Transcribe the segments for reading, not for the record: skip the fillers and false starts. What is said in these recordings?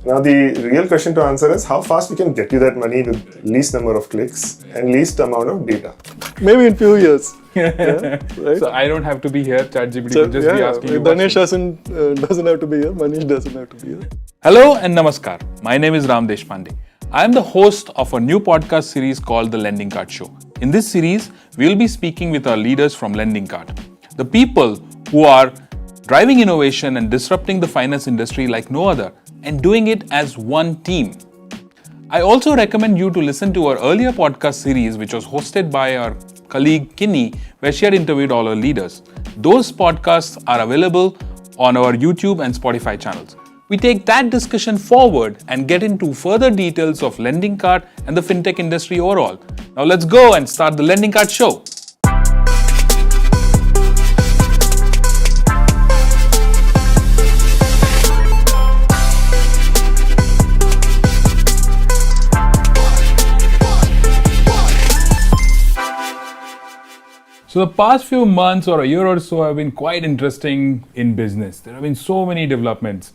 Now the real question to answer is how fast we can get you that money with least number of clicks and least amount of data. Maybe in few years. Yeah, right? So I don't have to be here. Chat GPT will just be asking you Danesh questions. doesn't have to be here. Manish doesn't have to be here. Hello and namaskar. My name is Ram Deshpande. I am the host of a new podcast series called The Lendingkart Show. In this series, we will be speaking with our leaders from Lendingkart, the people who are driving innovation and disrupting the finance industry like no other, and doing it as one team. I also recommend you to listen to our earlier podcast series, which was hosted by our colleague Kinney, where she had interviewed all our leaders. Those podcasts are available on our YouTube and Spotify channels. We take that discussion forward and get into further details of Lendingkart and the fintech industry overall. Now let's go and start the Lendingkart show. So the past few months or a year or so have been quite interesting in business. There have been so many developments.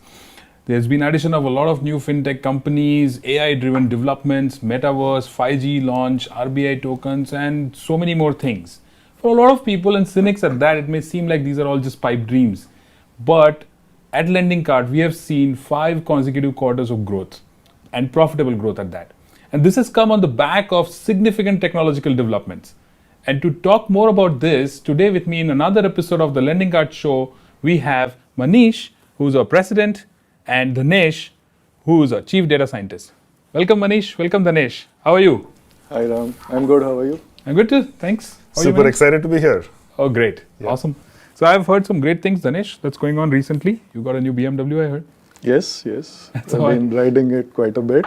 There's been addition of a lot of new fintech companies, AI-driven developments, metaverse, 5G launch, RBI tokens, and so many more things. For a lot of people and cynics at that, it may seem like these are all just pipe dreams. But at Lendingkart, we have seen 5 consecutive quarters of growth and profitable growth at that. And this has come on the back of significant technological developments. And to talk more about this, today with me in another episode of the Lendingkart Show, we have Manish, who's our president, and Danesh, who's our chief data scientist. Welcome Manish, welcome Danesh. How are you? Hi Ram, I'm good. How are you? I'm good too, thanks. How are you, Super Manish? excited to be here. Oh, great. Yeah. Awesome. So I've heard some great things, Danesh, that's going on recently. You got a new BMW, I heard. Yes. I've been riding it quite a bit.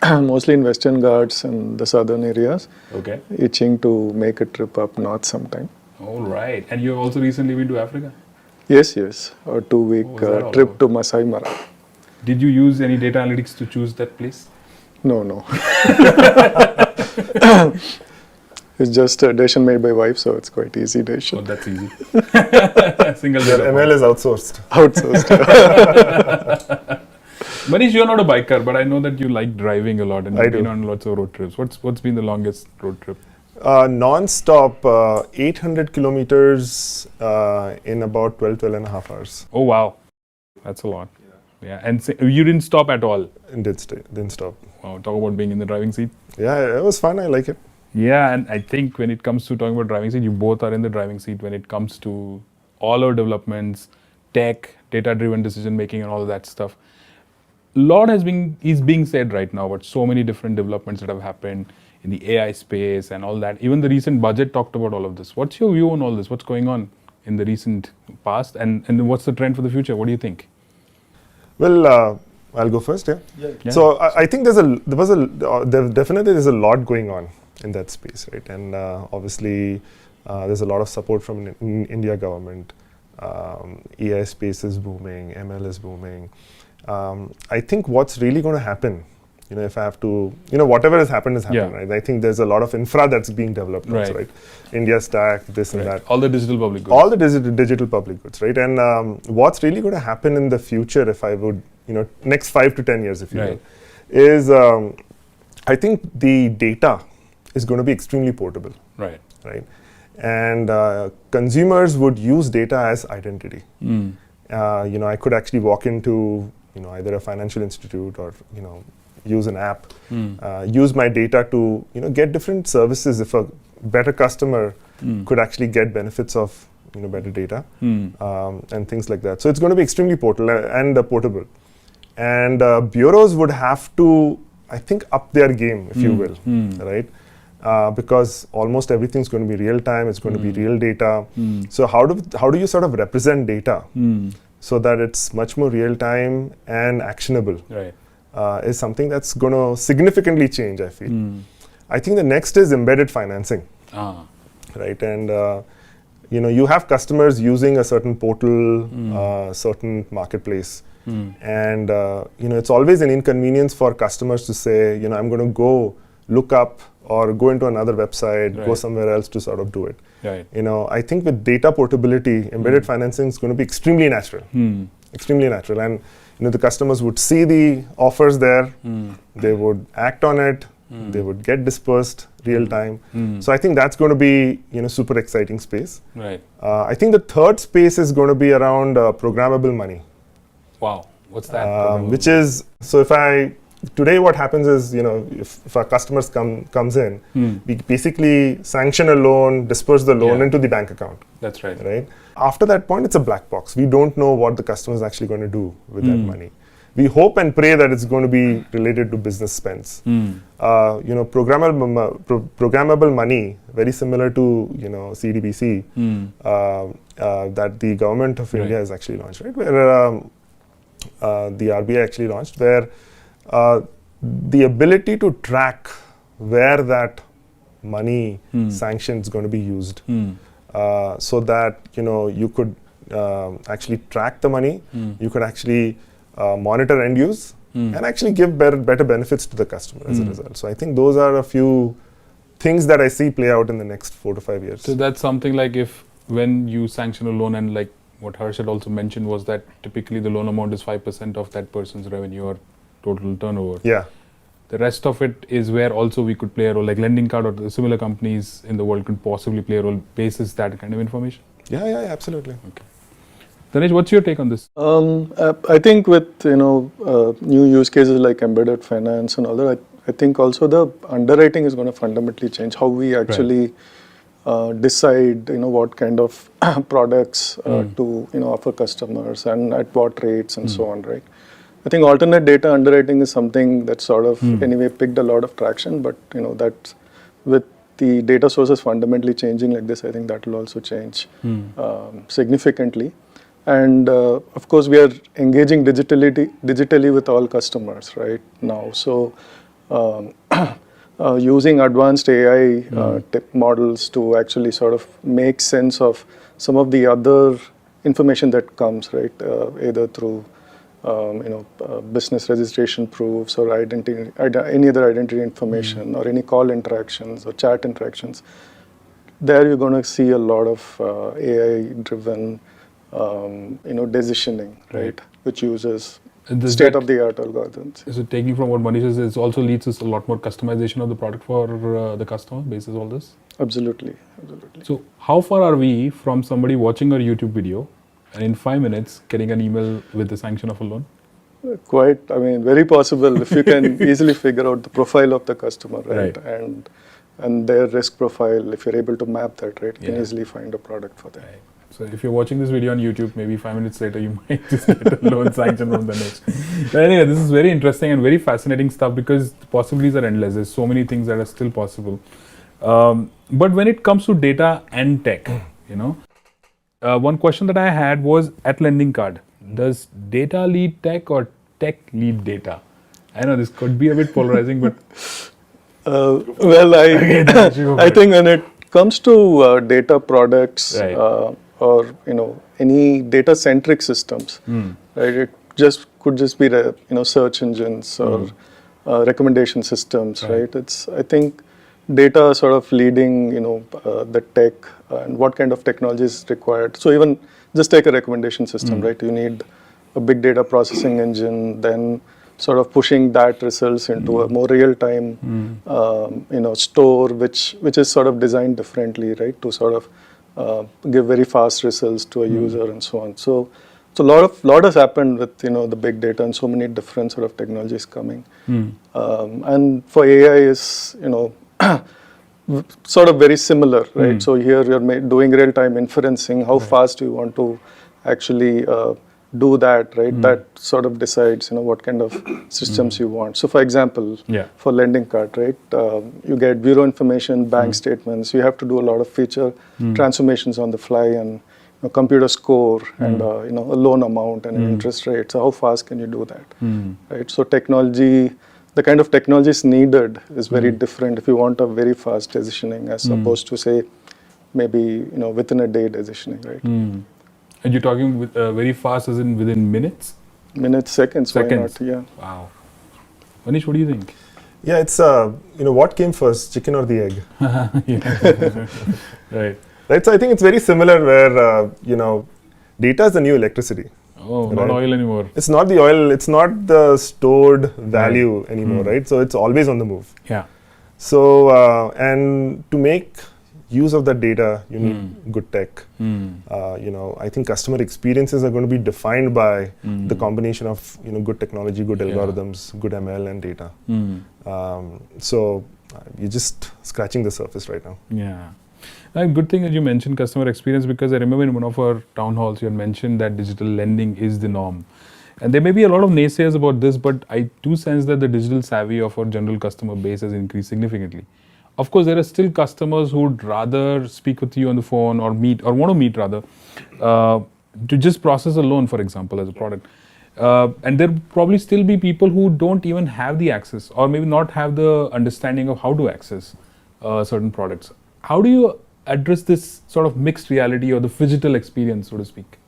Mostly in Western Ghats and the southern areas. Okay. Itching to make a trip up north sometime. All right. And you've also recently been to Africa? Yes. A 2-week trip to Masai Mara. Did you use any data analytics to choose that place? No. It's just a decision made by wife, so it's quite easy decision. Oh, that's easy. Single Your ML is outsourced. Manish, you're not a biker, but I know that you like driving a lot and you've been on lots of road trips. What's been the longest road trip? Non-stop, 800 kilometers in about 12 and a half hours. Oh, wow. That's a lot. Yeah. And you didn't stop at all? Didn't stop. Wow, talk about being in the driving seat. Yeah, it was fun. I like it. Yeah, and I think when it comes to talking about driving seat, you both are in the driving seat when it comes to all our developments, tech, data-driven decision-making and all of that stuff. A lot is being said right now about so many different developments that have happened in the AI space and all that. Even the recent budget talked about all of this. What's your view on all this? What's going on in the recent past and what's the trend for the future? What do you think? Well, I'll go first, yeah. So I think there definitely is a lot going on in that space, right? And obviously, there's a lot of support from India government. AI space is booming, ML is booming. I think what's really going to happen, if I have to, whatever has happened, right? I think there's a lot of infra that's being developed also, right? India stack, this and that. All the digital public goods. All the digital public goods, right? And what's really going to happen in the future, if I would, next 5 to 10 years, if you will, is I think the data is going to be extremely portable. Right. And consumers would use data as identity. I could actually walk into, either a financial institute or, use an app, use my data to, get different services. If a better customer could actually get benefits of, better data and things like that. So it's going to be extremely portable. And bureaus would have to, I think, up their game, if you will, right? Because almost everything's going to be real time. It's going to be real data. So how do you sort of represent data so that it's much more real time and actionable? Right. Is something that's going to significantly change, I feel. I think the next is embedded financing, right? And you have customers using a certain portal, certain marketplace. And it's always an inconvenience for customers to say, I'm going to go look up or go into another website, go somewhere else to sort of do it. Right. I think with data portability, embedded financing is going to be extremely natural. Extremely natural. And the customers would see the offers there, they would act on it, they would get dispersed real time. So I think that's going to be super exciting space. Right. I think the third space is going to be around programmable money. Wow, what's that? Which is, so today what happens is, if our customers comes in, we basically sanction a loan, disperse the loan into the bank account. That's right. Right. After that point, it's a black box. We don't know what the customer is actually going to do with that money. We hope and pray that it's going to be related to business spends. Programmable money, very similar to CDBC, that the government of India has actually launched, right? Where the RBI actually launched, where the ability to track where that money sanction is going to be used, so that you could actually track the money, you could actually monitor end use, and actually give better benefits to the customer as a result. So I think those are a few things that I see play out in the next 4 to 5 years. So that's something like when you sanction a loan, and like what Harsh had also mentioned was that typically the loan amount is 5% of that person's revenue or total turnover. Yeah. The rest of it is where also we could play a role, like Lendingkart or the similar companies in the world could possibly play a role basis that kind of information. Yeah, absolutely. Okay. Dinesh, what's your take on this? I think with new use cases like embedded finance and all that, I think also the underwriting is going to fundamentally change how we actually decide what kind of products to offer customers and at what rates and so on, right? I think alternate data underwriting is something that sort of anyway picked a lot of traction, but that with the data sources fundamentally changing like this, I think that will also change significantly. And of course, we are engaging digitally with all customers right now. So using advanced AI models to actually sort of make sense of some of the other information that comes, right, either through business registration proofs or any other identity information or any call interactions or chat interactions. There you're going to see a lot of AI-driven decisioning, right, which uses state-of-the-art algorithms. So taking from what Manish says, it also leads to a lot more customization of the product for the customer basis all this? Absolutely. So how far are we from somebody watching our YouTube video and in 5 minutes getting an email with the sanction of a loan? Very possible if you can easily figure out the profile of the customer, right? And their risk profile, if you're able to map that, right, you can easily find a product for them. Right. So if you're watching this video on YouTube, maybe 5 minutes later, you might just get a loan sanction from the next. But anyway, this is very interesting and very fascinating stuff because the possibilities are endless. There's so many things that are still possible. But when it comes to data and tech, one question that I had was at Lendingkart, does data lead tech or tech lead data? I know this could be a bit polarizing, but... I think when it comes to data products, or any data-centric systems, right? It could just be the search engines or recommendation systems, right? I think data sort of leading the tech and what kind of technology is required. So even just take a recommendation system, right? You need a big data processing engine, then sort of pushing that results into a more real-time store, which is sort of designed differently, right? To sort of give very fast results to a user and so on. So a lot has happened with the big data and so many different sort of technologies coming. And for AI is sort of very similar, right? So here you're doing real-time inferencing. How fast do you want to actually do that, right? That sort of decides what kind of systems you want. So for example, for Lendingkart, right, you get bureau information, bank statements. You have to do a lot of feature transformations on the fly and compute a score and a loan amount and an interest rate. So how fast can you do that, right? So technology, the kind of technologies needed is very different if you want a very fast decisioning as opposed to say maybe within a day decisioning, right? And you're talking with very fast as in within minutes? Minutes, seconds. Why not? Yeah. Wow. Manish, what do you think? Yeah, it's what came first, chicken or the egg? Right. So I think it's very similar where data is the new electricity. Oh, right? Not oil anymore. It's not the oil, it's not the stored value anymore, right? So it's always on the move. Yeah. So, and to make use of that data, you need good tech. I think customer experiences are going to be defined by the combination of good technology, good algorithms, good ML and data. So you're just scratching the surface right now. Yeah. Good thing that you mentioned customer experience, because I remember in one of our town halls you had mentioned that digital lending is the norm. And there may be a lot of naysayers about this, but I do sense that the digital savvy of our general customer base has increased significantly. Of course, there are still customers who would rather speak with you on the phone or meet, or want to meet rather, to just process a loan, for example, as a product. And there probably still be people who don't even have the access, or maybe not have the understanding of how to access certain products. How do you address this sort of mixed reality or the phygital experience, so to speak,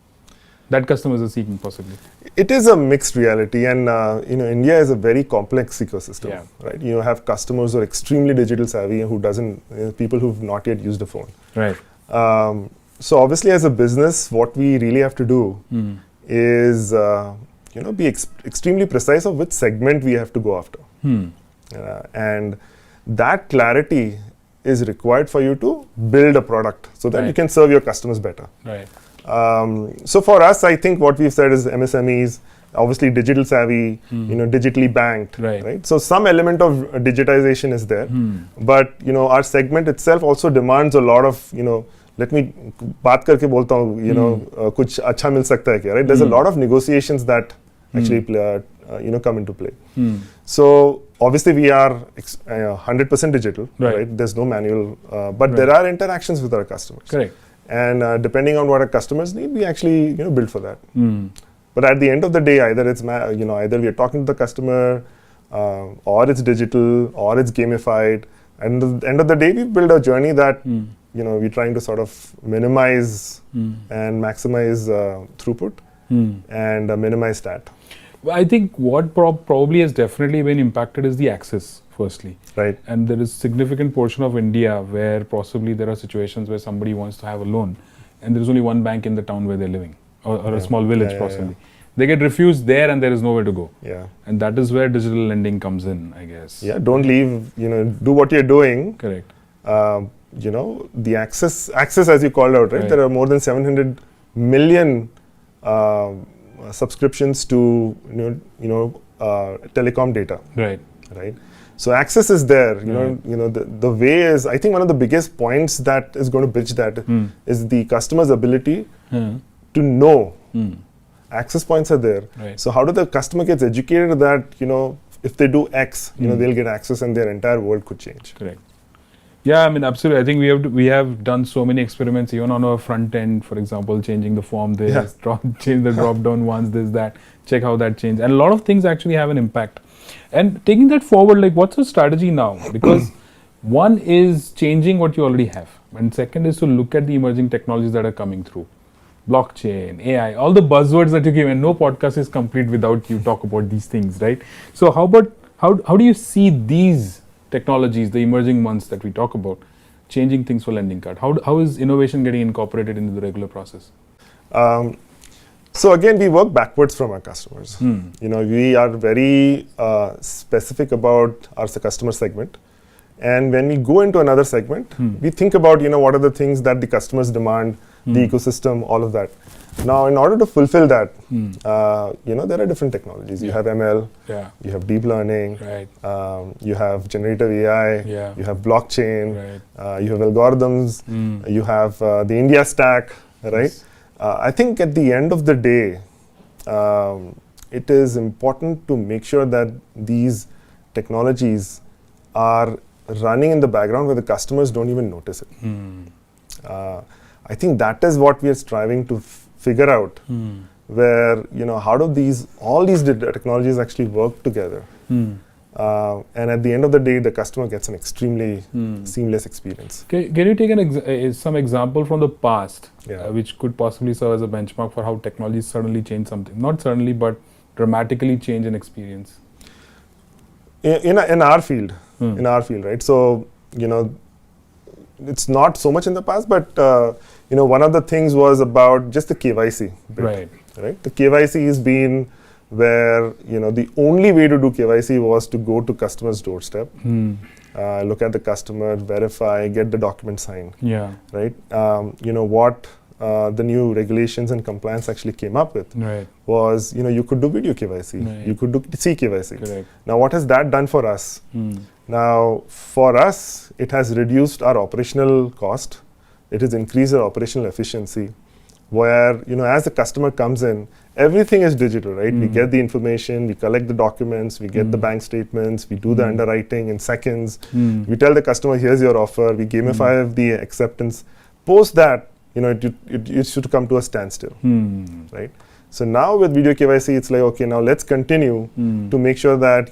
that customers are seeking possibly? It is a mixed reality, and India is a very complex ecosystem, right? You have customers who are extremely digital savvy and who doesn't, people who've not yet used a phone. Right. So obviously, as a business, what we really have to do is be extremely precise of which segment we have to go after, and that clarity is required for you to build a product so that you can serve your customers better. Right. So for us, I think what we've said is MSMEs, obviously digital savvy, digitally banked, right? So some element of digitization is there, but our segment itself also demands a lot of, let me baat karke bolta hu, kuch acha mil sakta hai kya, right? There's a lot of negotiations that actually come into play. So obviously we are 100% digital, right? There's no manual, but there are interactions with our customers. Correct. And depending on what our customers need, we actually build for that. But at the end of the day, either it's either we are talking to the customer, or it's digital, or it's gamified. And at the end of the day, we build a journey that we're trying to sort of minimize and maximize throughput and minimize stat. I think what probably has definitely been impacted is the access, firstly. Right. And there is significant portion of India where possibly there are situations where somebody wants to have a loan and there is only one bank in the town where they're living, or a small village possibly. They get refused there and there is nowhere to go. Yeah. And that is where digital lending comes in, I guess. Yeah, don't leave, do what you're doing. Correct. The access as you called out, right? There are more than 700 million subscriptions to telecom data. Right. So access is there. The way is, I think one of the biggest points that is going to bridge that is the customer's ability to know. Access points are there. Right. So how do the customer gets educated that if they do X, they'll get access and their entire world could change. Correct. Yeah, I mean, absolutely. I think we have done so many experiments, even on our front end, for example, changing the form, change the drop down ones, that, check how that changed. And a lot of things actually have an impact. And taking that forward, like, what's the strategy now? Because one is changing what you already have. And second is to look at the emerging technologies that are coming through. Blockchain, AI, all the buzzwords that you give, and no podcast is complete without you talk about these things, right? So how do you see these technologies, the emerging ones that we talk about, changing things for Lendingkart? How is innovation getting incorporated into the regular process? So again, we work backwards from our customers. We are very specific about our customer segment. And when we go into another segment, we think about, what are the things that the customers demand, the ecosystem, all of that. Now, in order to fulfill that, there are different technologies. You have ML, you have deep learning, you have generative AI, you have blockchain, you have algorithms, you have the India stack, right? Yes. I think at the end of the day, it is important to make sure that these technologies are running in the background where the customers don't even notice it. I think that is what we are striving to figure out, where how do all these technologies actually work together, and at the end of the day, the customer gets an extremely seamless experience. Can you take some example from the past, which could possibly serve as a benchmark for how technology suddenly changed something? Not suddenly, but dramatically change an experience. In our field, right? So it's not so much in the past, but one of the things was about just the KYC bit. Right. right? The KYC has been where the only way to do KYC was to go to customer's doorstep, look at the customer, verify, get the document signed. Yeah. Right. What the new regulations and compliance actually came up with was you could do video KYC, you could do CKYC. Correct. Now, what has that done for us? Now, for us, it has reduced our operational cost. It has increased our operational efficiency. Where as the customer comes in, everything is digital, right? We get the information, we collect the documents, we get the bank statements, we do the underwriting in seconds. We tell the customer, here's your offer. We gamify the acceptance. Post that, it should come to a standstill, right? So now with video KYC, it's like, okay, now let's continue to make sure that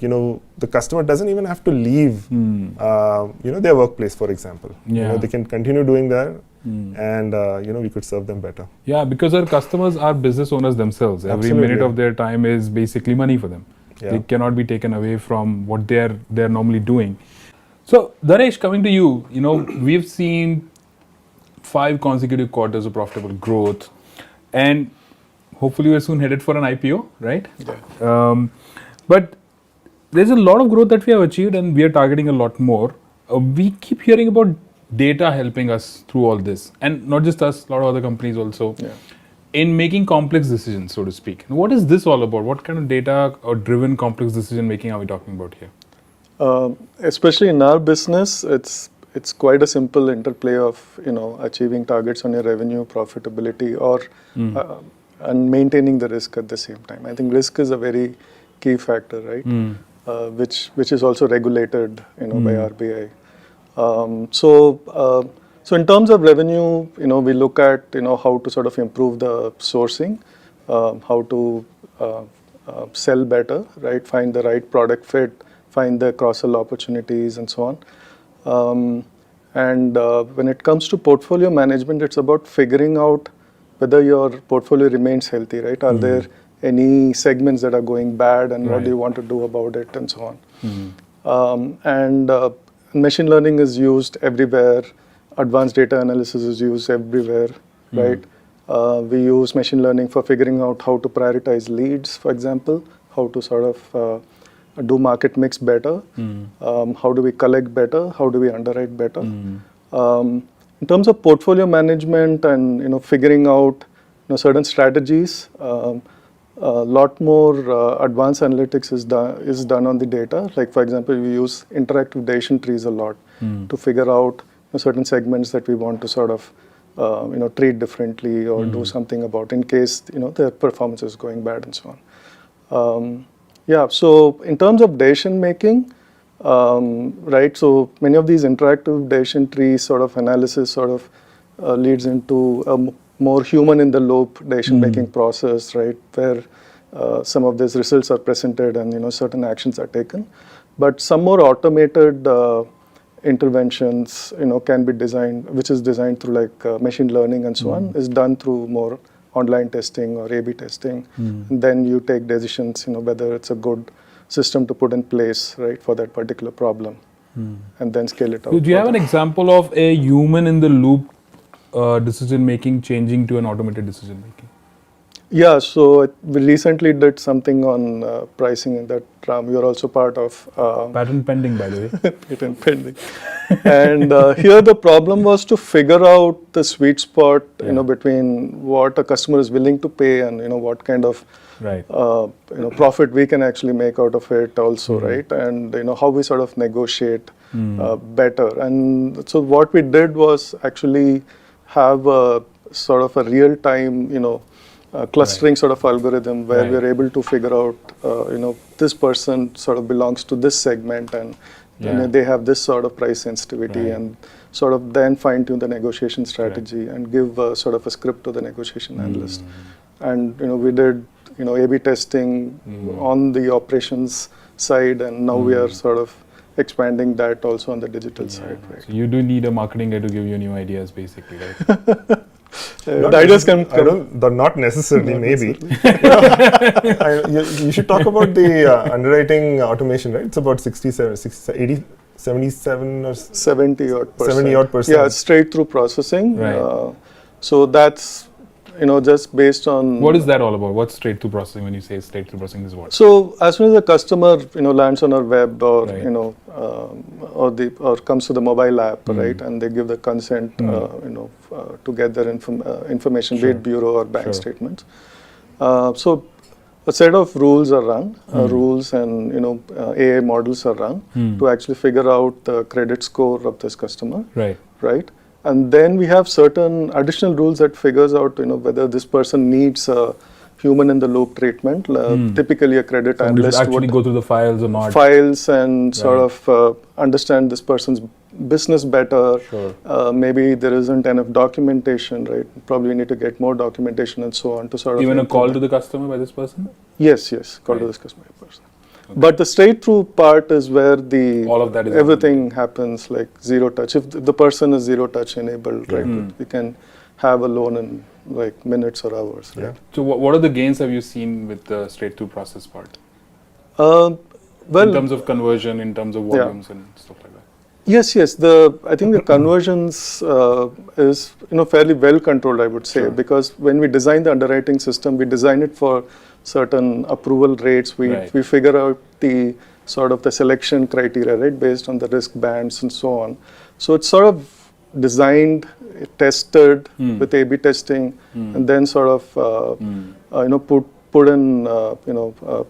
the customer doesn't even have to leave their workplace, for example. They can continue doing that. And we could serve them better. Yeah, because our customers are business owners themselves. Every minute of their time is basically money for them. They cannot be taken away from what they're normally doing. So Danesh, coming to you, we've seen 5 consecutive quarters of profitable growth, and hopefully we're soon headed for an IPO, right? Yeah. But there's a lot of growth that we have achieved, and we are targeting a lot more. We keep hearing about data helping us through all this, and not just us, a lot of other companies also, in making complex decisions, so to speak. What is this all about? What kind of data or driven complex decision making are we talking about here? Especially in our business, it's quite a simple interplay of achieving targets on your revenue, profitability, or and maintaining the risk at the same time. I think risk is a very key factor, right? Which is also regulated, by RBI. So in terms of revenue, we look at how to sort of improve the sourcing, how to sell better, right? Find the right product fit, find the cross-sell opportunities, and so on. And when it comes to portfolio management, it's about figuring out whether your portfolio remains healthy, right? Are there any segments that are going bad, and what do you want to do about it, and so on. Machine learning is used everywhere. Advanced data analysis is used everywhere, right? We use machine learning for figuring out how to prioritize leads, for example, how to sort of do market mix better, how do we collect better, how do we underwrite better. In terms of portfolio management and figuring out certain strategies, a lot more advanced analytics is done on the data. Like, for example, we use interactive decision trees a lot to figure out certain segments that we want to sort of treat differently or do something about in case their performance is going bad and so on. So in terms of decision making, right? So many of these interactive decision trees sort of analysis sort of leads into a more human in the loop decision making process, right? Where some of these results are presented and certain actions are taken. But some more automated interventions can be designed, which is designed through like machine learning and so on, is done through more online testing or A/B testing. And then you take decisions, whether it's a good system to put in place, right, for that particular problem, and then scale it out. Do you have an example of a human in the loop decision making changing to an automated decision making? Yeah, so we recently did something on pricing in that we are also part of. Patent pending, by the way. Patent pending. And here the problem was to figure out the sweet spot, between what a customer is willing to pay and what kind of profit we can actually make out of it also, right? And how we sort of negotiate better. And so what we did was actually have a sort of a real-time, clustering sort of algorithm where we're able to figure out, this person sort of belongs to this segment and they have this sort of price sensitivity, and sort of then fine-tune the negotiation strategy and give sort of a script to the negotiation analyst. And we did A/B testing on the operations side, and now we are sort of expanding that also on the digital side. Right? So you do need a marketing guy to give you new ideas, basically, right? The ideas can not necessarily, maybe. You should talk about the underwriting automation, right? It's about 77 or 70 odd percent. 70 odd percent. Yeah, straight through processing. Right. So that's just based on... What is that all about? What's straight-through processing? When you say straight-through processing is what? So as soon as the customer, lands on our web or, Right. or comes to the mobile app, right, and they give the consent, to get their information, be it bureau or bank statements. So a set of rules are run, rules and, AI models are run to actually figure out the credit score of this customer, right? And then we have certain additional rules that figures out, whether this person needs a human in the loop treatment. Typically, a credit analyst actually would go through the files or not. Files and sort of understand this person's business better. Sure. Maybe there isn't enough documentation, right? Probably we need to get more documentation and so on to sort of... Even a call to the customer by this person? Yes, call to this customer person. Okay. But the straight-through part is where all of that is everything happens like zero touch. If the person is zero touch enabled, right, you can have a loan in like minutes or hours. Right? So what are the gains have you seen with the straight-through process part? Well, in terms of conversion, in terms of volumes and stuff like that. Yes. I think the conversions is fairly well controlled, I would say, because when we design the underwriting system, we design it for certain approval rates. We figure out the sort of the selection criteria, right, based on the risk bands and so on. So it's sort of designed, tested with A/B testing, and then sort of put in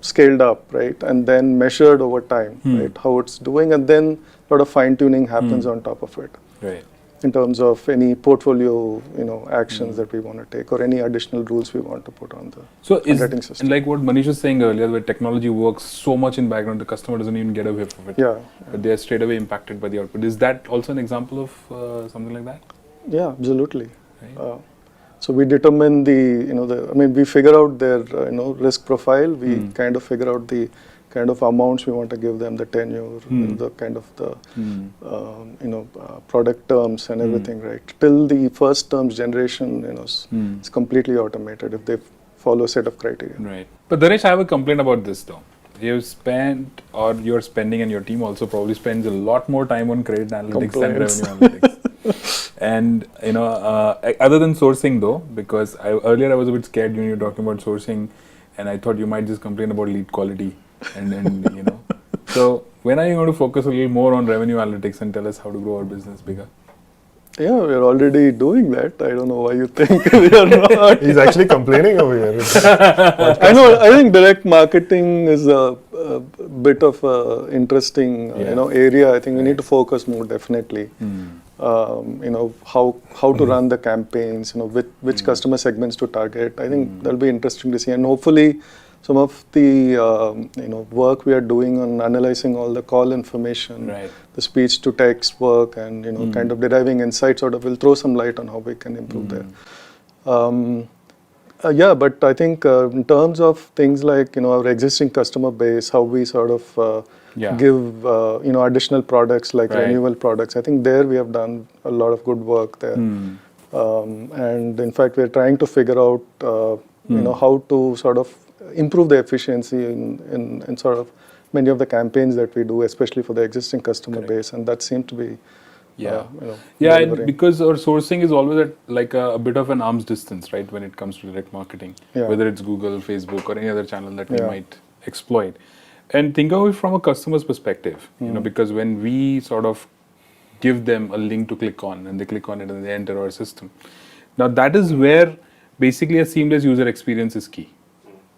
scaled up, right, and then measured over time, right, how it's doing, and then a lot of fine tuning happens on top of it. Right. In terms of any portfolio, actions that we want to take or any additional rules we want to put on the underwriting system. And like what Manish was saying earlier, where technology works so much in background, the customer doesn't even get a whiff of it. But they are straight away impacted by the output. Is that also an example of something like that? Yeah, absolutely. Right. So we determine we figure out their risk profile. We kind of figure out the kind of amounts we want to give them, the tenure, the kind of the product terms and everything, right? Till the first terms generation, it's completely automated if they follow a set of criteria. Right. But Danesh, I have a complaint about this though. You've spent, or you're spending, and your team also probably spends a lot more time on credit analytics than revenue analytics. And other than sourcing though, because earlier I was a bit scared when you were talking about sourcing, and I thought you might just complain about lead quality. And so when are you going to focus a little more on revenue analytics and tell us how to grow our business bigger? Yeah, we're already doing that. I don't know why you think we are not. He's actually complaining over here. I know. I think direct marketing is a bit of a interesting area. I think we need to focus more definitely. How to run the campaigns. Which customer segments to target. I think that'll be interesting to see, and hopefully some of the work we are doing on analyzing all the call information, the speech to text work, and kind of deriving insights out of will throw some light on how we can improve there. But I think in terms of things like our existing customer base, how we sort of give additional products like renewal products. I think there we have done a lot of good work there, and in fact we're trying to figure out how to sort of improve the efficiency in sort of many of the campaigns that we do, especially for the existing customer base, and that seemed to be because our sourcing is always at like a bit of an arm's distance, right, when it comes to direct marketing, whether it's Google, Facebook, or any other channel that we might exploit. And think of it from a customer's perspective, because when we sort of give them a link to click on, and they click on it and they enter our system. Now that is where basically a seamless user experience is key.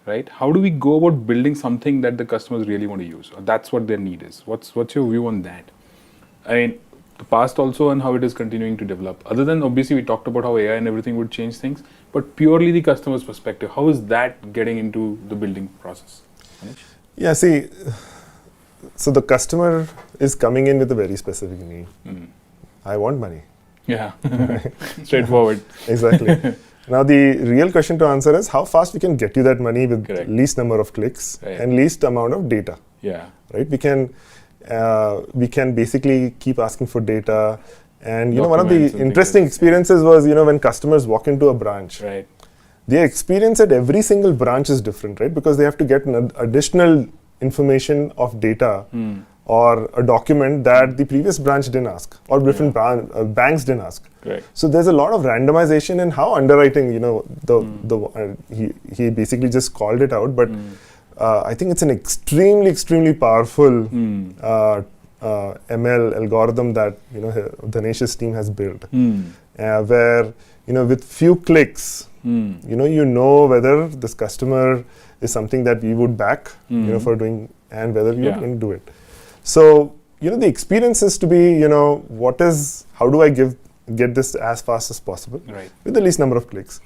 Right? How do we go about building something that the customers really want to use? Or that's what their need is. What's your view on that? I mean, the past also and how it is continuing to develop. Other than obviously we talked about how AI and everything would change things, but purely the customer's perspective, how is that getting into the building process? Manish? Yeah, see, so the customer is coming in with a very specific need. I want money. Yeah, straightforward. Exactly. Now the real question to answer is how fast we can get you that money with least number of clicks and least amount of data. Yeah. Right. We can basically keep asking for data, and one of the interesting experiences was when customers walk into a branch. Right. Their experience at every single branch is different, right? Because they have to get an additional information of data or a document that the previous branch didn't ask, or different banks didn't ask. Correct. So there's a lot of randomization in how underwriting, he basically just called it out, but I think it's an extremely powerful ML algorithm that Danesh's team has built, where with few clicks, you know whether this customer is something that we would back, for doing, and whether you're going to do it. So the experience is to be, how do I get this as fast as possible, with the least number of clicks,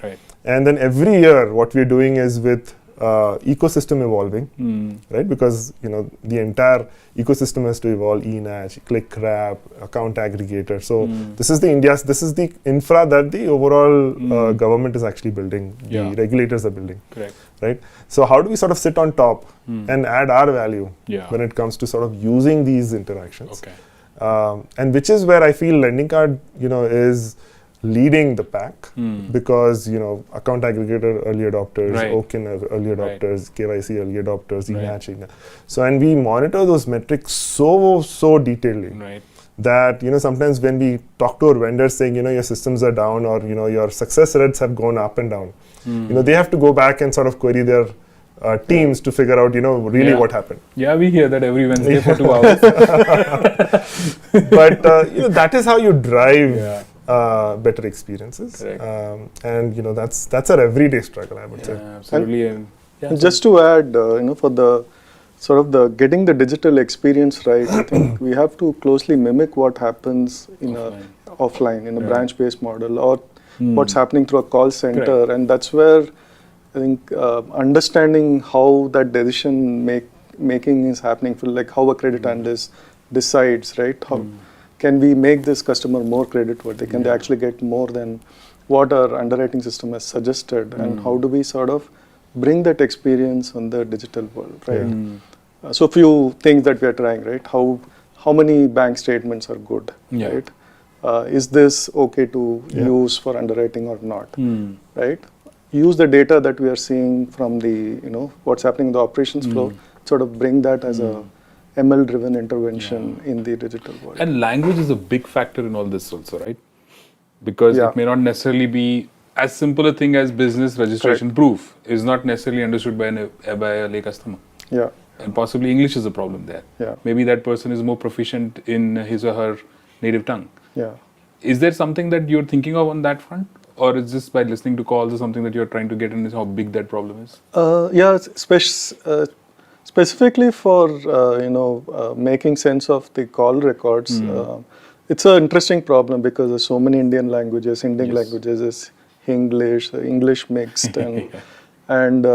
and then every year what we're doing is with ecosystem evolving, right? Because the entire ecosystem has to evolve: eNACH, ClickWrap, account aggregator. So this is the infra that the overall government is actually building. The regulators are building. Correct. Right. So how do we sort of sit on top and add our value when it comes to sort of using these interactions? Okay. And which is where I feel Lendingkart, is leading the pack, because account aggregator early adopters, OKIN early adopters, KYC early adopters, eNACH. So, and we monitor those metrics so detailedly that sometimes when we talk to our vendors saying your systems are down, or your success rates have gone up and down, they have to go back and sort of query their teams to figure out really what happened. Yeah, we hear that every Wednesday for 2 hours. But that is how you drive better experiences, and that's our everyday struggle, I would say. Absolutely. And just to add, for the sort of the getting the digital experience right, I think we have to closely mimic what happens in offline in a branch-based model, or what's happening through a call center, and that's where I think understanding how that decision making is happening, for like how a credit analyst decides, right? How can we make this customer more creditworthy? Can they actually get more than what our underwriting system has suggested? And how do we sort of bring that experience on the digital world, right? So few things that we are trying, right? How many bank statements are good, right? Is this okay to use for underwriting or not, right? Use the data that we are seeing from the, what's happening in the operations flow, sort of bring that as a ML-driven intervention in the digital world. And language is a big factor in all this also, right? Because it may not necessarily be as simple a thing as business registration proof is not necessarily understood by a lay customer. Yeah. And possibly English is a problem there. Yeah. Maybe that person is more proficient in his or her native tongue. Yeah. Is there something that you're thinking of on that front? Or is this by listening to calls or something that you're trying to get in, is how big that problem is? Specifically for making sense of the call records, it's an interesting problem because there's so many Indian languages. Indian languages is English mixed, and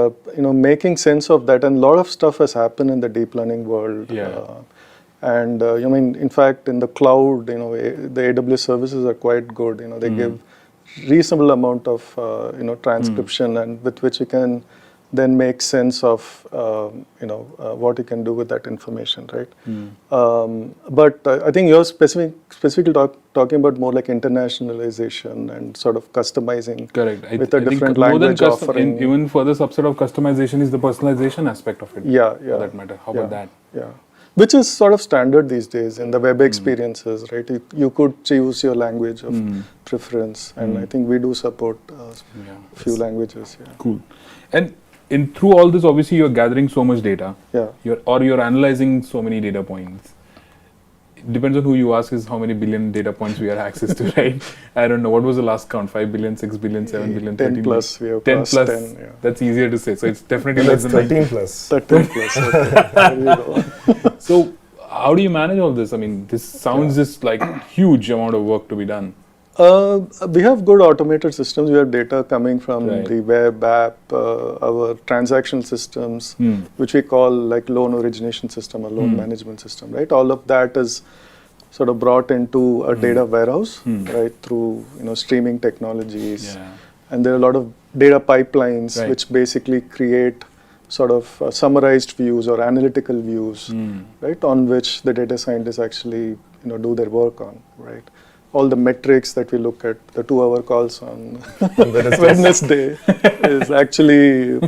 making sense of that. And a lot of stuff has happened in the deep learning world. In fact, in the cloud, the AWS services are quite good. They give reasonable amount of transcription, and with which you can then make sense of what you can do with that information, right? But I think you're specifically talking about more like internationalization and sort of customizing. Correct. With a different language offering. Even further subset of customization is the personalization aspect of it. For that matter. How about that? Yeah. Which is sort of standard these days in the web experiences, right? You could choose your language of preference, and I think we do support a few languages. Yeah. Cool. And through all this, obviously, you're gathering so much data. You're analyzing so many data points. It depends on who you ask is how many billion data points we have access to, right? I don't know. What was the last count? 5 billion, 6 billion, 7 billion, 10 13 plus. We have 10 plus. 10, yeah. That's easier to say. So it's definitely less than 13 plus. 13 plus. Okay. There you go. So how do you manage all this? I mean, this sounds just like huge amount of work to be done. We have good automated systems. We have data coming from the web app, our transactional systems, which we call like loan origination system or loan management system, right? All of that is sort of brought into a data warehouse, right, through streaming technologies. And there are a lot of data pipelines which basically create sort of summarized views or analytical views, right, on which the data scientists actually do their work on, right? All the metrics that we look at, the 2-hour calls on Wednesday is actually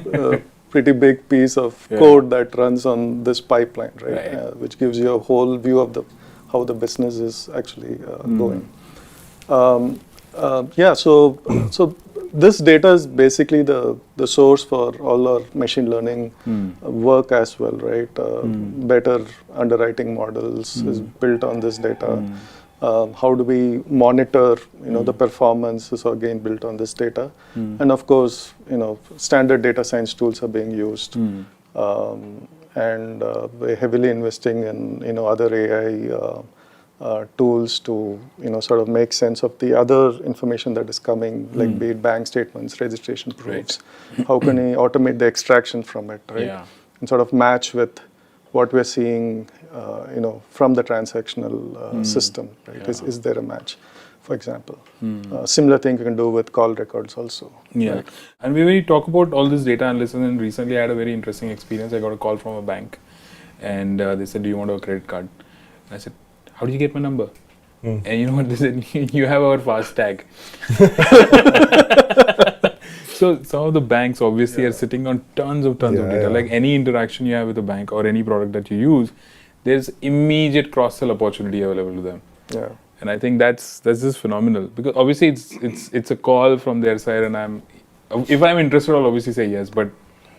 pretty big piece of code that runs on this pipeline, right? Which gives you a whole view of how the business is actually going. So this data is basically the source for all our machine learning work as well, right? Better underwriting models is built on this data. How do we monitor, the performance is again built on this data. And of course, standard data science tools are being used. And we're heavily investing in, other AI tools to, sort of make sense of the other information that is coming, like be it bank statements, registration proofs. How can we automate the extraction from it, right? Yeah. And sort of match with what we're seeing, from the transactional system, right? Yeah. Is there a match, for example? Similar thing you can do with call records also. Yeah. Right? And we talk about all this data analysis, and recently I had a very interesting experience. I got a call from a bank, and they said, "Do you want a credit card?" I said, "How did you get my number?" And you know what they said? "You have our fast tag." So some of the banks obviously are sitting on tons of data. Like any interaction you have with a bank or any product that you use, there's immediate cross-sell opportunity available to them. Yeah. And I think that's just phenomenal, because obviously it's a call from their side, and if I'm interested, I'll obviously say yes, but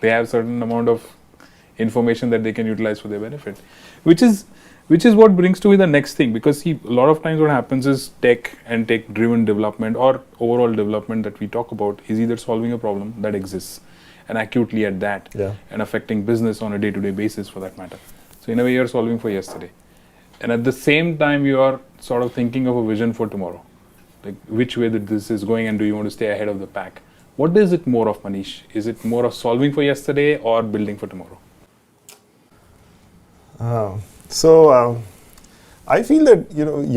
they have certain amount of information that they can utilize for their benefit, which is what brings to me the next thing, because see, a lot of times what happens is tech and tech driven development or overall development that we talk about is either solving a problem that exists and acutely at that, and affecting business on a day-to-day basis for that matter. So in a way you're solving for yesterday, and at the same time you are sort of thinking of a vision for tomorrow, like which way that this is going, and do you want to stay ahead of the pack? What is it more of, Manish? Is it more of solving for yesterday or building for tomorrow? I feel that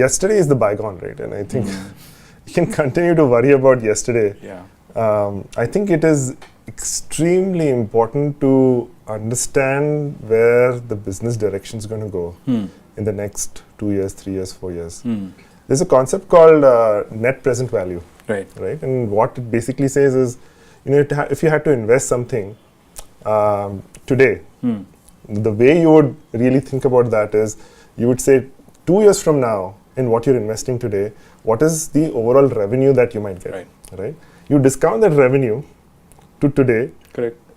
yesterday is the bygone, right? And I think you can continue to worry about yesterday. I think it is extremely important to understand where the business direction is going to go in the next 2 years, 3 years, 4 years. There's a concept called net present value, right? And what it basically says is, if you had to invest something today, the way you would really think about that is, you would say 2 years from now, in what you're investing today, what is the overall revenue that you might get, right? You discount that revenue to today,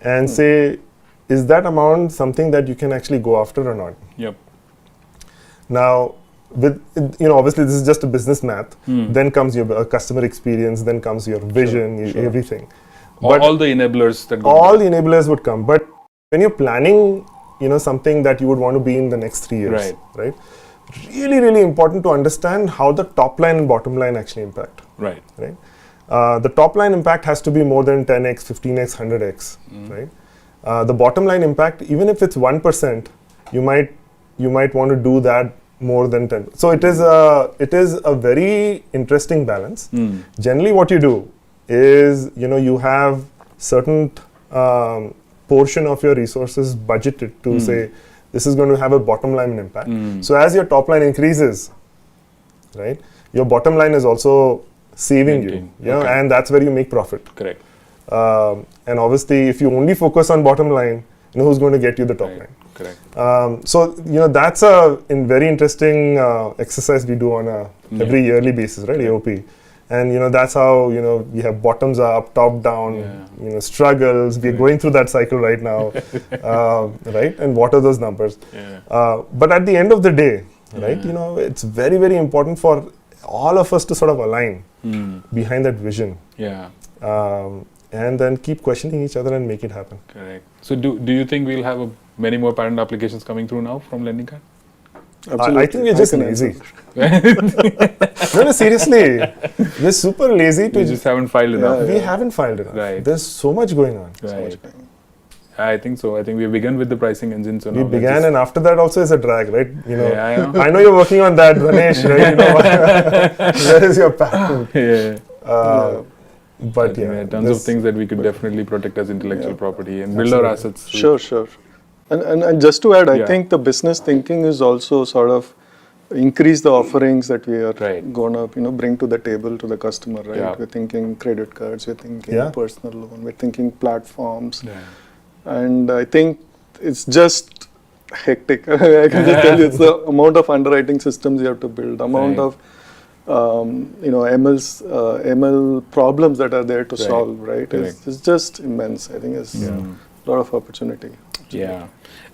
and say, is that amount something that you can actually go after or not? Now, obviously this is just a business math. Then comes your customer experience, then comes your vision, everything. But all the enablers that all the enablers would come. But when you're planning, something that you would want to be in the next 3 years, right? Really, really important to understand how the top line and bottom line actually impact. Right. The top line impact has to be more than 10x, 15x, 100x, right? The bottom line impact, even if it's 1%, you might want to do that more than 10. So it is a very interesting balance. Generally, what you do is, you have certain portion of your resources budgeted to say, this is going to have a bottom line impact. So as your top line increases, right, your bottom line is also saving you, and that's where you make profit. And obviously, if you only focus on bottom line, who's going to get you the top line? So that's a very interesting exercise we do on a every yearly basis, right? AOP. And that's how we have bottoms up, top down, struggles. We're going through that cycle right now, right? And what are those numbers? But at the end of the day, right? It's very, very important for all of us to sort of align behind that vision. And then keep questioning each other and make it happen. So do you think we'll have many more patent applications coming through now from Lendingkart? I think we're just lazy. No, seriously. We're super lazy. We just haven't filed enough. We haven't filed enough. There's so much going on. I think so. I think we begun with the pricing engine. So we began, and after that also is a drag, right? I know you're working on that, Ramesh, right? Where is your patent? But tons of things that we could definitely protect as intellectual property and build our assets. Sure. And just to add, I think the business thinking is also sort of increase the offerings that we are going to bring to the table to the customer, right? We're thinking credit cards, we're thinking personal loan, we're thinking platforms. And I think it's just hectic. I can just tell you, it's the amount of underwriting systems you have to build, amount of ML problems that are there to solve, right? It's just immense. I think it's a lot of opportunity. Yeah.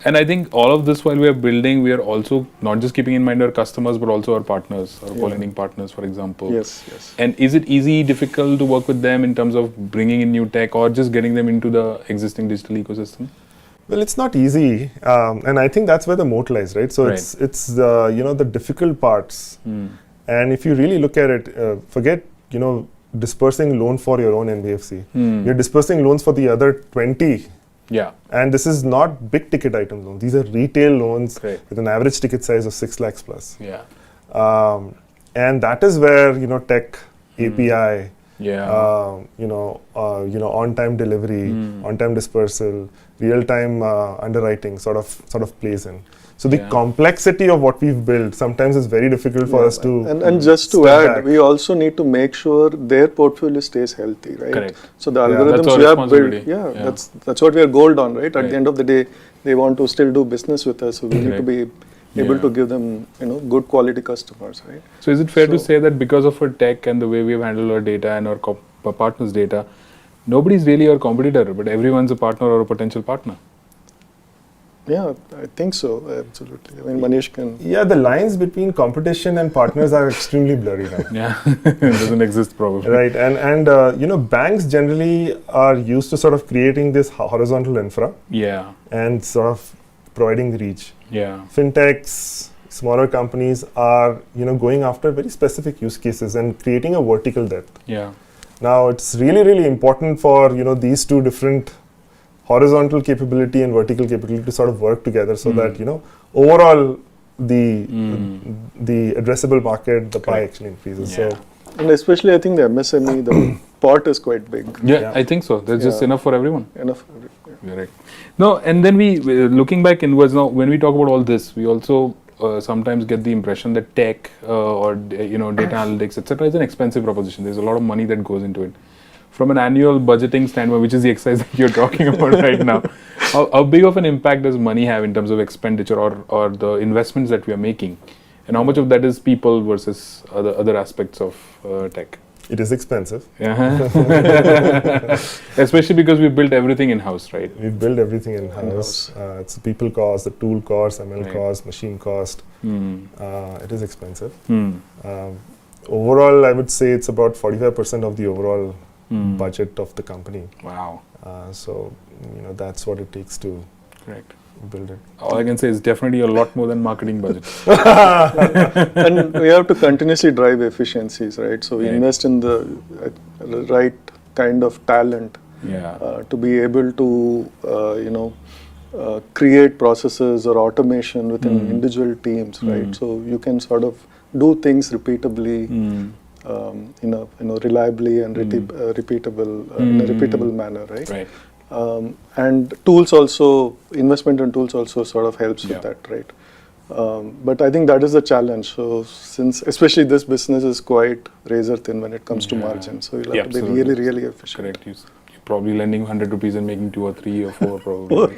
And I think all of this while we are building, we are also not just keeping in mind our customers, but also our partners, our co-lending partners, for example. Yes. And is it easy, difficult to work with them in terms of bringing in new tech or just getting them into the existing digital ecosystem? Well, it's not easy, and I think that's where the moat lies, right? So it's the difficult parts, and if you really look at it, forget dispersing loan for your own NBFC. You're dispersing loans for the other 20. Yeah. And this is not big ticket item loans. These are retail loans with an average ticket size of 6 lakhs plus. Yeah. And that is where tech, API, on-time delivery, on-time dispersal, real-time underwriting sort of plays in. So the complexity of what we've built sometimes is very difficult for us to. And just to add, we also need to make sure their portfolio stays healthy, right? Correct. So the algorithms we have built, that's what we are gold on, right? At the end of the day, they want to still do business with us, so we need to be able to give them, good quality customers, right? So is it fair to say that because of our tech and the way we've handled our data and our partners' data, nobody's really our competitor, but everyone's a partner or a potential partner? Yeah, I think so, absolutely. I mean, Manish can... Yeah, the lines between competition and partners are extremely blurry now. Yeah, it doesn't exist probably. Right, and banks generally are used to sort of creating this horizontal infra. Yeah. And sort of providing reach. Yeah. Fintechs, smaller companies are, going after very specific use cases and creating a vertical depth. Yeah. Now, it's really, really important for, these two different horizontal capability and vertical capability to sort of work together so that, overall the addressable market, the pie actually increases. Yeah. So, and especially I think the MSME, the pot is quite big. Yeah, I think so. There's just enough for everyone. Enough for everyone. You're right. No, and then looking back inwards now, when we talk about all this, we also sometimes get the impression that tech or data analytics, etc., is an expensive proposition. There's a lot of money that goes into it. From an annual budgeting standpoint, which is the exercise that you're talking about right now, how big of an impact does money have in terms of expenditure or the investments that we are making? And how much of that is people versus other aspects of tech? It is expensive. Especially because we built everything in-house, right? We built everything in-house. It's the people cost, the tool cost, ML cost, machine cost. It is expensive. Overall, I would say it's about 45% of the overall budget of the company. Wow. So, that's what it takes to build it. All I can say is definitely a lot more than marketing budget. And we have to continuously drive efficiencies, right? So we invest in the right kind of talent to be able to, create processes or automation within individual teams, right? So you can sort of do things repeatably, reliably and repeatable in a repeatable manner, right? Right. And tools also, investment in tools also sort of helps with that, right? But I think that is the challenge. So since, especially this business is quite razor thin when it comes to margin, so you'll have to be really, really efficient. Correct. You're probably lending 100 rupees and making 2 or 3 or 4 probably.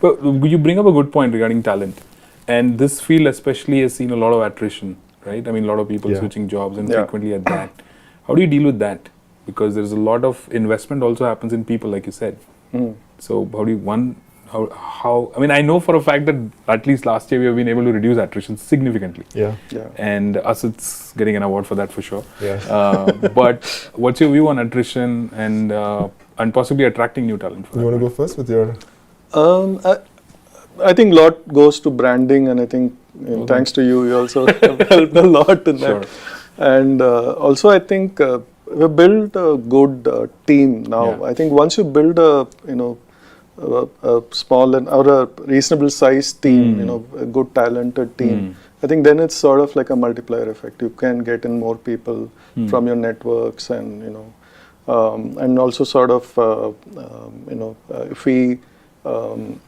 But you bring up a good point regarding talent. And this field especially has seen a lot of attrition, right? I mean, a lot of people switching jobs and frequently at that. How do you deal with that? Because there's a lot of investment also happens in people, like you said. So how do you, I mean, I know for a fact that at least last year we have been able to reduce attrition significantly. Yeah. And us, it's getting an award for that for sure. Yeah. But what's your view on attrition and possibly attracting new talent? You want to go first with your... I think a lot goes to branding, and I think thanks to you, you also have helped a lot in that. And also I think we built a good team now. I think once you build a small or a reasonable sized team, a good talented team, I think then it's sort of like a multiplier effect. You can get in more people from your networks, and and also sort of if we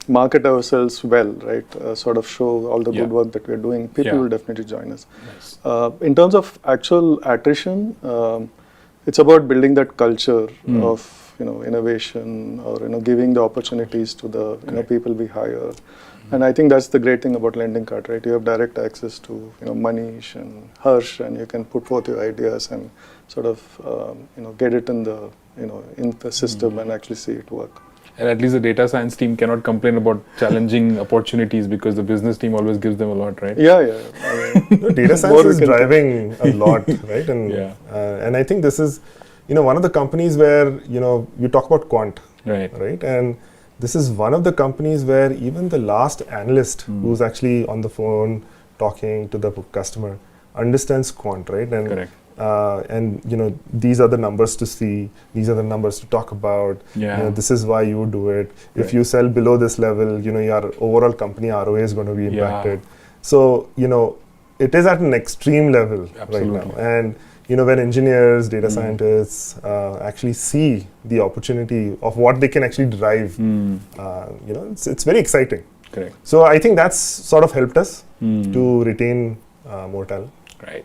market ourselves well, right? Sort of show all the good work that we're doing, people will definitely join us. Nice. In terms of actual attrition, it's about building that culture of innovation or giving the opportunities to the people we hire. And I think that's the great thing about Lendingkart, right? You have direct access to Manish and Harsh, and you can put forth your ideas and sort of get it in the system and actually see it work. And at least the data science team cannot complain about challenging opportunities because the business team always gives them a lot, right? Yeah. I mean, data science is driving a lot, right? And and I think this is, one of the companies where you talk about quant, right? And this is one of the companies where even the last analyst who's actually on the phone talking to the customer understands quant, right? And correct. And these are the numbers to see, these are the numbers to talk about, this is why you do it. If you sell below this level, your overall company ROA is going to be impacted. So it is at an extreme level right now. And when engineers, data scientists actually see the opportunity of what they can actually drive, it's very exciting. Correct. So I think that's sort of helped us to retain more talent. Right.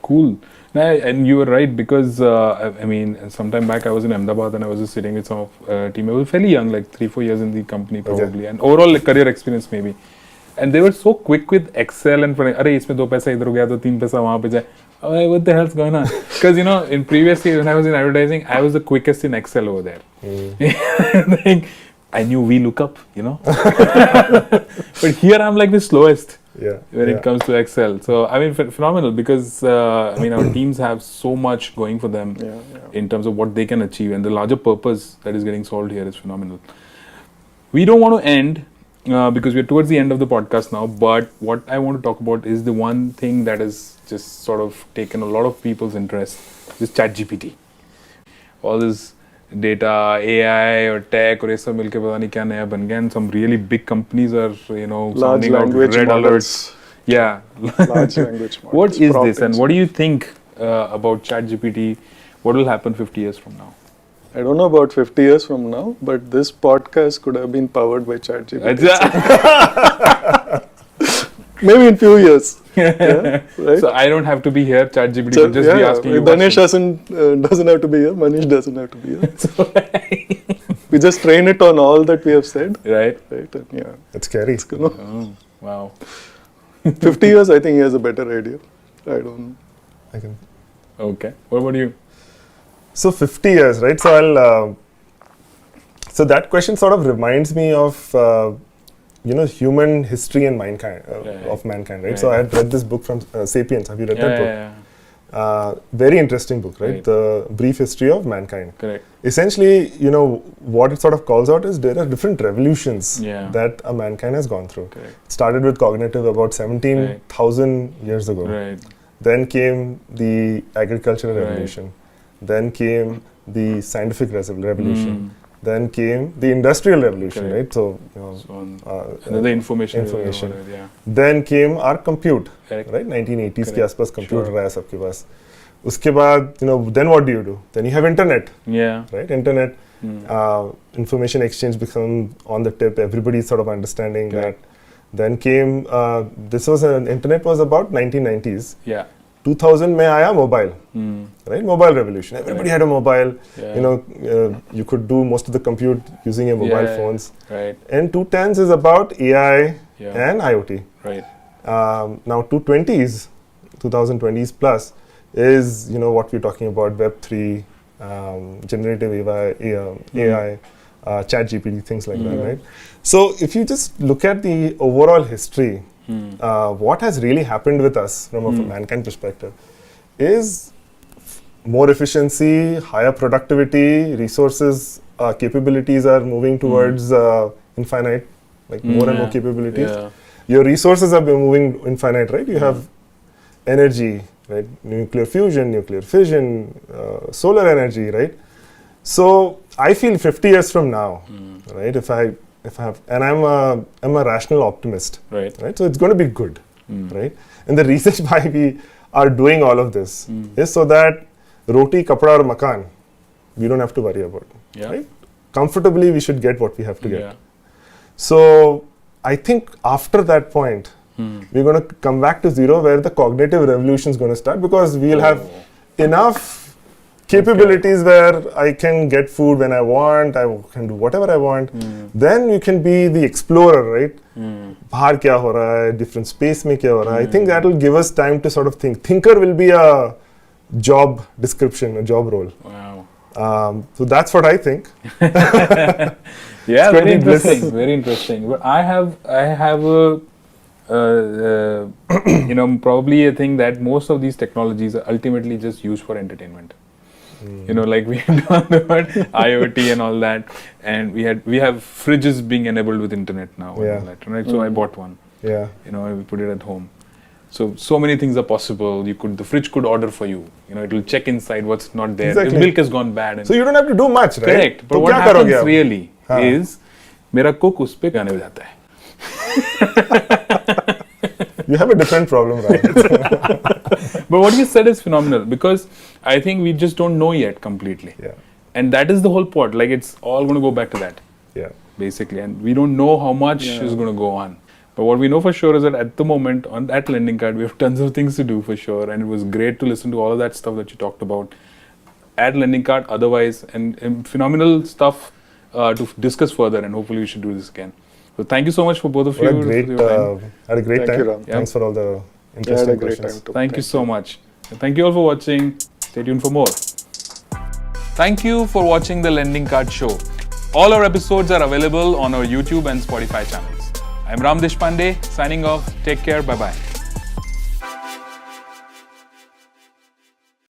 Cool. And you were right, because sometime back I was in Ahmedabad and I was just sitting with some of team. I was fairly young, like 3-4 years in the company probably, and overall career experience maybe. And they were so quick with Excel and isme 2 paisa idhar ho gaya to 3 paisa wahan pe jaye. What the hell's going on? Because in previous years when I was in advertising, I was the quickest in Excel over there. Like, I knew VLOOKUP, but here I'm like the slowest. When it comes to Excel. So phenomenal, because our teams have so much going for them in terms of what they can achieve, and the larger purpose that is getting solved here is phenomenal. We don't want to end because we're towards the end of the podcast now, but what I want to talk about is the one thing that has just sort of taken a lot of people's interest, is Chat GPT. All this data, AI or tech or ये सब मिलके पता नहीं क्या नया बन गया, and some really big companies are sounding out red alerts. Yeah. Large language models. What is this, and what do you think about Chat GPT? What will happen 50 years from now? I don't know about 50 years from now, but this podcast could have been powered by Chat GPT. Maybe in few years. Right? So I don't have to be here. Chat GPT will just be asking you Danesh doesn't have to be here. Manish doesn't have to be here. We just train it on all that we have said. Right. And It's scary. Oh, wow. 50 years, I think he has a better idea. I don't know. I can. Okay. What about you? So 50 years, right? So I'll. So that question sort of reminds me of. Human history and mankind, of mankind, right? So I had read this book from Sapiens. Have you read that book? Very interesting book, right? The brief history of mankind. Correct. Essentially, what it sort of calls out is there are different revolutions that a mankind has gone through. Correct. It started with cognitive about 17,000 years ago. Right. Then came the agricultural revolution. Then came the scientific revolution. Then came the industrial revolution, right? So, another information. Then came our compute, right? 1980s के आसपास computer आया सबके पास. उसके बाद, then what do? Then you have internet, right? Internet, information exchange become on the tip. Everybody's sort of understanding that. Then came, internet was about 1990s. 2000 में आया mobile, right? Mobile revolution. Everybody had a mobile. You could do most of the compute using your mobile phones. Right. And 2010s is about AI and IoT. Right. Now 2020s plus is what we're talking about: Web3, generative AI, Chat GPT, things like that, right? So if you just look at the overall history. What has really happened with us from a mankind perspective is more efficiency, higher productivity, resources, capabilities are moving towards infinite, like more and more capabilities. Your resources are moving infinite, right? You have energy, right? Nuclear fusion, nuclear fission, solar energy, right? So I feel 50 years from now, right? If I have, and I'm a rational optimist, right? So it's going to be good, right? And the reason why we are doing all of this is so that roti, kapda, or makan, we don't have to worry about, right? Comfortably, we should get what we have to get. So I think after that point, we're going to come back to zero, where the cognitive revolution is going to start, because we'll have enough capabilities where I can get food when I want, I can do whatever I want. Then you can be the explorer, right? Bahar kya ho raha hai, different space mein kya ho raha hai. I think that will give us time to sort of think. Thinker will be a job description, a job role. Wow. So that's what I think. Yeah, very interesting. Very interesting. But I have a probably a thing that most of these technologies are ultimately just used for entertainment. Like we have done about IoT and all that, and we have fridges being enabled with internet now. Yeah. And all that, right? So I bought one. Yeah. We put it at home. So many things are possible. The fridge could order for you. It will check inside what's not there. Exactly. The milk has gone bad. And So you don't have to do much, right? Correct. But तो what क्या happens करोगे आप? really is मेरा cook उस पे गाने बजाता है. You have a different problem, right? But what you said is phenomenal, because I think we just don't know yet completely. Yeah. And that is the whole point. Like, it's all going to go back to that, Yeah. basically. And we don't know how much is going to go on. But what we know for sure is that at the moment, at Lendingkart, we have tons of things to do for sure. And it was great to listen to all of that stuff that you talked about at Lendingkart, otherwise, and phenomenal stuff to discuss further. And hopefully we should do this again. So thank you so much for both of you. Had a great Thank time. you, Ram. Thanks for all the Yeah, I had interesting a great questions. time too. Thank you so much. And thank you all for watching. Stay tuned for more. Thank you for watching the Lendingkart show. All our episodes are available on our YouTube and Spotify channels. I'm Ram Deshpande, signing off. Take care. Bye-bye.